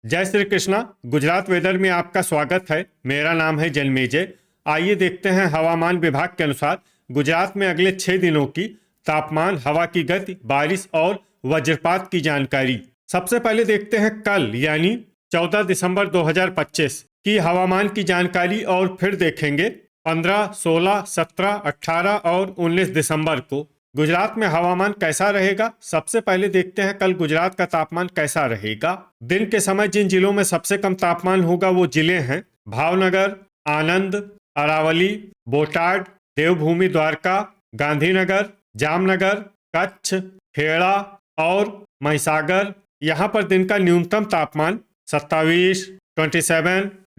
जय श्री कृष्णा। गुजरात वेदर में आपका स्वागत है। मेरा नाम है जन्मेजय। आइए देखते हैं हवामान विभाग के अनुसार गुजरात में अगले 6 दिनों की तापमान, हवा की गति, बारिश और वज्रपात की जानकारी। सबसे पहले देखते हैं कल यानी 14 दिसंबर 2025 की हवामान की जानकारी और फिर देखेंगे 15, 16, 17, 18 और 19 दिसंबर को गुजरात में हवामान कैसा रहेगा। सबसे पहले देखते हैं कल गुजरात का तापमान कैसा रहेगा। दिन के समय जिन जिलों में सबसे कम तापमान होगा वो जिले हैं भावनगर, आनंद, अरावली, बोटाड, देवभूमि द्वारका, गांधीनगर, जामनगर, कच्छ, खेड़ा और महिसागर। यहाँ पर दिन का न्यूनतम तापमान 27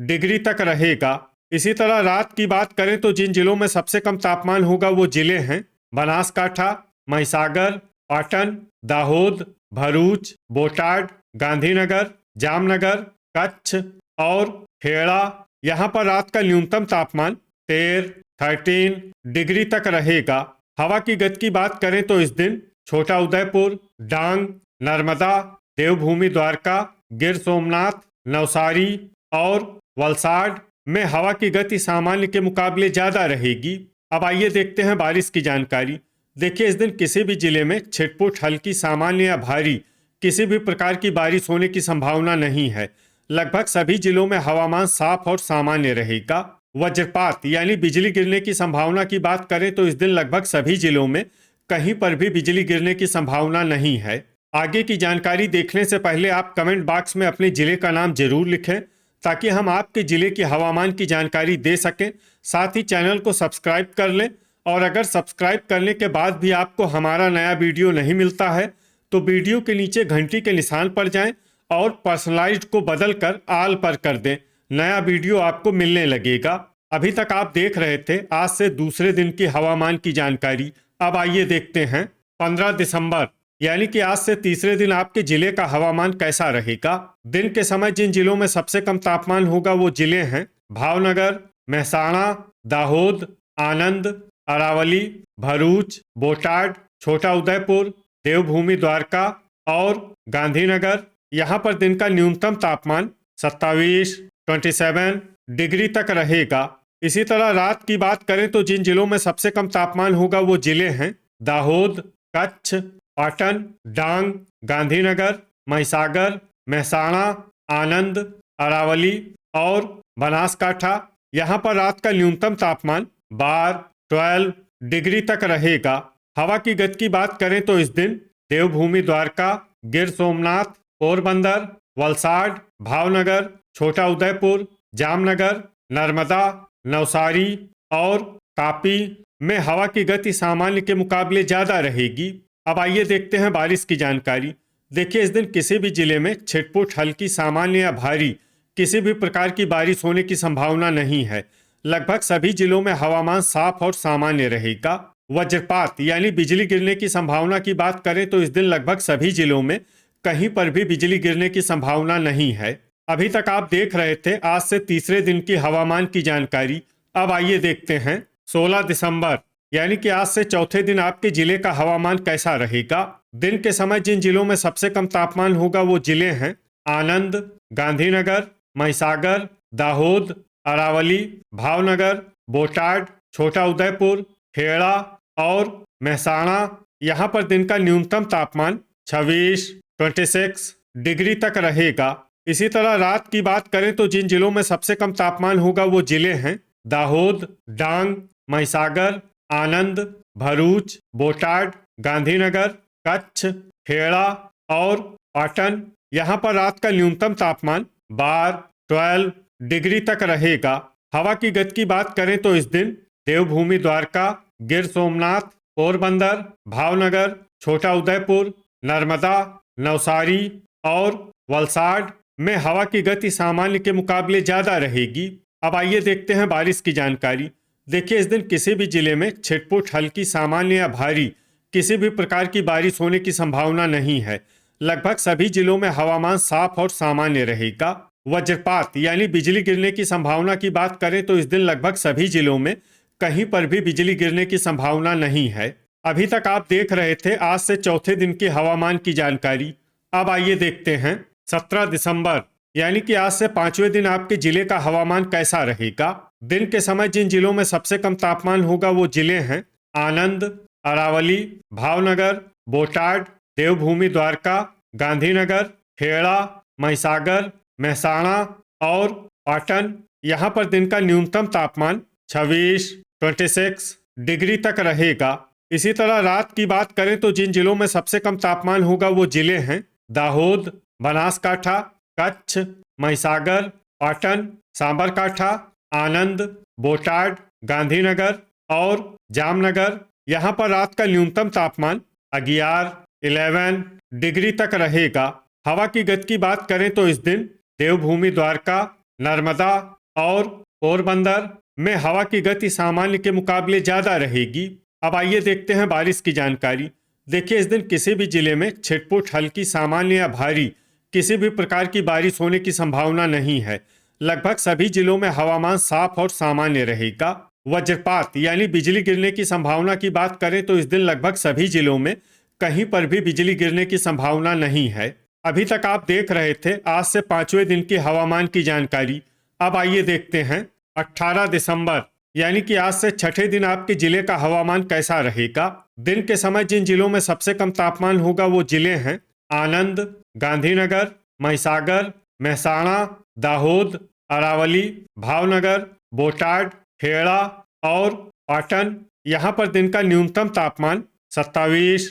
डिग्री तक रहेगा। इसी तरह रात की बात करें तो जिन जिलों में सबसे कम तापमान होगा वो जिले हैं बनासकाठा, महिसागर, पाटन, दाहोद, भरूच, बोटाड, गांधीनगर, जामनगर, कच्छ और खेड़ा। यहाँ पर रात का न्यूनतम तापमान 13 डिग्री तक रहेगा। हवा की गति की बात करें तो इस दिन छोटा उदयपुर, डांग, नर्मदा, देवभूमि द्वारका, गिर सोमनाथ, नवसारी और वलसाड में हवा की गति सामान्य के मुकाबले ज्यादा रहेगी। अब आइए देखते हैं बारिश की जानकारी। देखिए, इस दिन किसी भी जिले में छिटपुट, हल्की, सामान्य या भारी किसी भी प्रकार की बारिश होने की संभावना नहीं है। लगभग सभी जिलों में हवामान साफ और सामान्य रहेगा। वज्रपात यानी बिजली गिरने की संभावना की बात करें तो इस दिन लगभग सभी जिलों में कहीं पर भी बिजली गिरने की संभावना नहीं है। आगे की जानकारी देखने से पहले आप कमेंट बॉक्स में अपने जिले का नाम जरूर लिखें ताकि हम आपके जिले की हवामान की जानकारी दे सकें। साथ ही चैनल को सब्सक्राइब कर लें और अगर सब्सक्राइब करने के बाद भी आपको हमारा नया वीडियो नहीं मिलता है तो वीडियो के नीचे घंटी के निशान पर जाएं और पर्सनलाइज्ड को बदलकर ऑल पर कर दें। नया वीडियो आपको मिलने लगेगा। अभी तक आप देख रहे थे आज से दूसरे दिन की हवामान की जानकारी। अब आइए देखते हैं 15 दिसंबर यानी कि आज से तीसरे दिन आपके जिले का हवामान कैसा रहेगा। दिन के समय जिन जिलों में सबसे कम तापमान होगा वो जिले हैं भावनगर, महसाणा, दाहोद, आनंद, अरावली, भरूच, बोटाड, छोटा उदयपुर, देवभूमि द्वारका और गांधीनगर। यहाँ पर दिन का न्यूनतम तापमान 27 डिग्री तक रहेगा। इसी तरह रात की बात करें तो जिन जिलों में सबसे कम तापमान होगा वो जिले हैं दाहोद, कच्छ, पाटन, डांग, गांधीनगर, महिसागर, महसाणा, आनंद, अरावली और बनासकाठा। यहाँ पर रात का न्यूनतम तापमान 12 डिग्री तक रहेगा। हवा की गति की बात करें तो इस दिन देवभूमि द्वारका, गिर सोमनाथ, पोरबंदर, वलसाड, भावनगर, छोटा उदयपुर, जामनगर, नर्मदा, नवसारी और तापी में हवा की गति सामान्य के मुकाबले ज्यादा रहेगी। अब आइए देखते हैं बारिश की जानकारी। देखिए, इस दिन किसी भी जिले में छिटपुट, हल्की, सामान्य या भारी किसी भी प्रकार की बारिश होने की संभावना नहीं है। लगभग सभी जिलों में हवामान साफ और सामान्य रहेगा। वज्रपात यानी बिजली गिरने की संभावना की बात करें तो इस दिन लगभग सभी जिलों में कहीं पर भी बिजली गिरने की संभावना नहीं है। अभी तक आप देख रहे थे आज से तीसरे दिन की हवामान की जानकारी। अब आइए देखते हैं 16 दिसंबर यानी कि आज से चौथे दिन आपके जिले का हवामान कैसा रहेगा। दिन के समय जिन जिलों में सबसे कम तापमान होगा वो जिले हैं आनंद, गांधीनगर, महिसागर, दाहोद, अरावली, भावनगर, बोटाड, छोटा उदयपुर, खेड़ा और महसाणा। यहाँ पर दिन का न्यूनतम तापमान 26 डिग्री तक रहेगा। इसी तरह रात की बात करें तो जिन जिलों में सबसे कम तापमान होगा वो जिले हैं दाहोद, डांग, महिसागर, आनंद, भरूच, बोटाड, गांधीनगर, कच्छ, खेड़ा और पाटन। यहाँ पर रात का न्यूनतम तापमान 12 डिग्री तक रहेगा। हवा की गति की बात करें तो इस दिन देवभूमि द्वारका, गिर सोमनाथ, पोरबंदर, भावनगर, छोटा उदयपुर, नर्मदा, नवसारी और वलसाड में हवा की गति सामान्य के मुकाबले ज्यादा रहेगी। अब आइए देखते हैं बारिश की जानकारी। देखिए, इस दिन किसी भी जिले में छिटपुट, हल्की, सामान्य या भारी किसी भी प्रकार की बारिश होने की संभावना नहीं है। लगभग सभी जिलों में हवामान साफ और सामान्य रहेगा। वज्रपात यानी बिजली गिरने की संभावना की बात करें तो इस दिन लगभग सभी जिलों में कहीं पर भी बिजली गिरने की संभावना नहीं है। अभी तक आप देख रहे थे आज से चौथे दिन की हवामान की जानकारी। अब आइए देखते हैं 17 दिसंबर यानी कि आज से 5वें दिन आपके जिले का हवामान कैसा रहेगा। दिन के समय जिन जिलों में सबसे कम तापमान होगा वो जिले हैं आनंद, अरावली, भावनगर, बोटाड, देवभूमि द्वारका, गांधीनगर, खेड़ा, महिसागर, महसाणा और पाटन। यहाँ पर दिन का न्यूनतम तापमान 26 डिग्री तक रहेगा। इसी तरह रात की बात करें तो जिन जिलों में सबसे कम तापमान होगा वो जिले हैं दाहोद, बनासकाठा, कच्छ, महिसागर, पाटन, साबरकाठा, आनंद, बोटाड, गांधीनगर और जामनगर। यहाँ पर रात का न्यूनतम तापमान 11 डिग्री तक रहेगा। हवा की गति की बात करें तो इस दिन देवभूमि द्वारका, नर्मदा और पोरबंदर में हवा की गति सामान्य के मुकाबले ज्यादा रहेगी। अब आइए देखते हैं बारिश की जानकारी। देखिए, इस दिन किसी भी जिले में छिटपुट, हल्की, सामान्य या भारी किसी भी प्रकार की बारिश होने की संभावना नहीं है। लगभग सभी जिलों में हवामान साफ और सामान्य रहेगा। वज्रपात यानी बिजली गिरने की संभावना की बात करें तो इस दिन लगभग सभी जिलों में कहीं पर भी बिजली गिरने की संभावना नहीं है। अभी तक आप देख रहे थे आज से 5वें दिन की हवामान की जानकारी। अब आइए देखते हैं 18 दिसंबर यानी कि आज से 6ठे दिन आपके जिले का हवामान कैसा रहेगा। दिन के समय जिन जिलों में सबसे कम तापमान होगा वो जिले हैं आनंद, गांधीनगर, महिसागर, महसाणा, दाहोद, अरावली, भावनगर, बोटाड, खेड़ा और पाटन। यहाँ पर दिन का न्यूनतम तापमान 27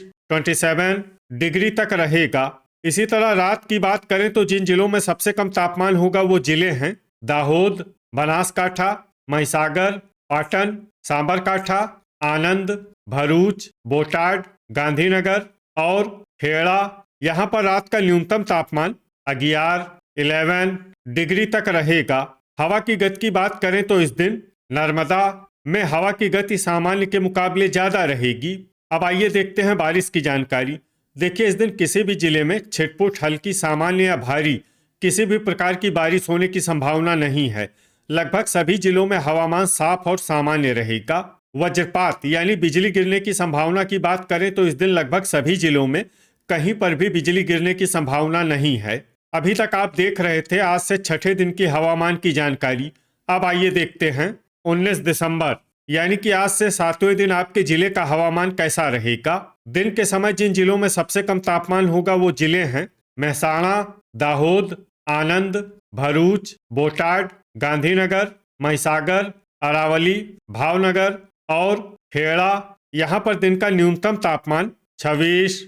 डिग्री तक रहेगा। इसी तरह रात की बात करें तो जिन जिलों में सबसे कम तापमान होगा वो जिले हैं दाहोद, बनासकाठा, महिसागर, पाटन, साबरकाठा, आनंद, भरूच, बोटाड, गांधीनगर और खेड़ा। यहाँ पर रात का न्यूनतम तापमान 11 डिग्री तक रहेगा। हवा की गति की बात करें तो इस दिन नर्मदा में हवा की गति सामान्य के मुकाबले ज्यादा रहेगी। अब आइए देखते हैं बारिश की जानकारी। देखिए, इस दिन किसी भी जिले में छिटपुट, हल्की, सामान्य या भारी किसी भी प्रकार की बारिश होने की संभावना नहीं है। लगभग सभी जिलों में हवामान साफ और सामान्य रहेगा। वज्रपात यानी बिजली गिरने की संभावना की बात करें तो इस दिन लगभग सभी जिलों में कहीं पर भी बिजली गिरने की संभावना नहीं है। अभी तक आप देख रहे थे आज से 6ठे दिन की हवामान की जानकारी। अब आइए देखते हैं 19 दिसंबर यानी कि आज से 7वें दिन आपके जिले का हवामान कैसा रहेगा। दिन के समय जिन जिलों में सबसे कम तापमान होगा वो जिले हैं महसाणा, दाहोद, आनंद, भरूच, बोटाड, गांधीनगर, महिसागर, अरावली, भावनगर और खेड़ा। यहाँ पर दिन का न्यूनतम तापमान 26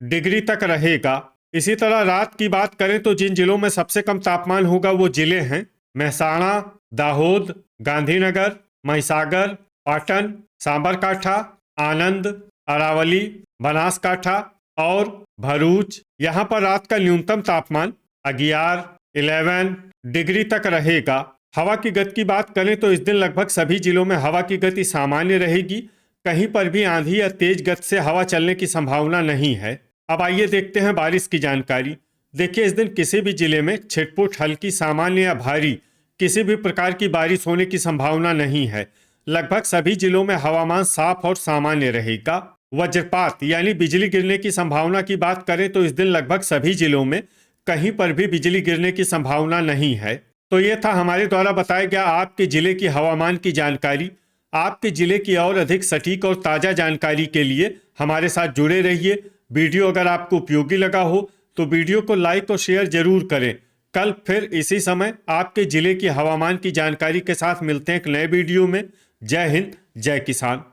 डिग्री तक रहेगा। इसी तरह रात की बात करें तो जिन जिलों में सबसे कम तापमान होगा वो जिले हैं महसाणा, दाहोद, गांधीनगर, महिसागर, पाटन, साबरकाठा, आनंद, अरावली, बनासकाठा और भरूच। यहाँ पर रात का न्यूनतम तापमान 11 डिग्री तक रहेगा। हवा की गति की बात करें तो इस दिन लगभग सभी जिलों में हवा की गति सामान्य रहेगी। कहीं पर भी आंधी या तेज गति से हवा चलने की संभावना नहीं है। अब आइए देखते हैं बारिश की जानकारी। देखिए, इस दिन किसी भी जिले में छिटपुट, हल्की, सामान्य या भारी किसी भी प्रकार की बारिश होने की संभावना नहीं है। लगभग सभी जिलों में हवामान साफ और सामान्य रहेगा। वज्रपात यानी बिजली गिरने की संभावना की बात करें तो इस दिन लगभग सभी जिलों में कहीं पर भी बिजली गिरने की संभावना नहीं है। तो ये था हमारे द्वारा बताया गया आपके जिले की हवामान की जानकारी। आपके जिले की और अधिक सटीक और ताज़ा जानकारी के लिए हमारे साथ जुड़े रहिए। वीडियो अगर आपको उपयोगी लगा हो तो वीडियो को लाइक और शेयर जरूर करें। कल फिर इसी समय आपके जिले की हवामान की जानकारी के साथ मिलते हैं एक नए वीडियो में। जय हिंद, जय किसान।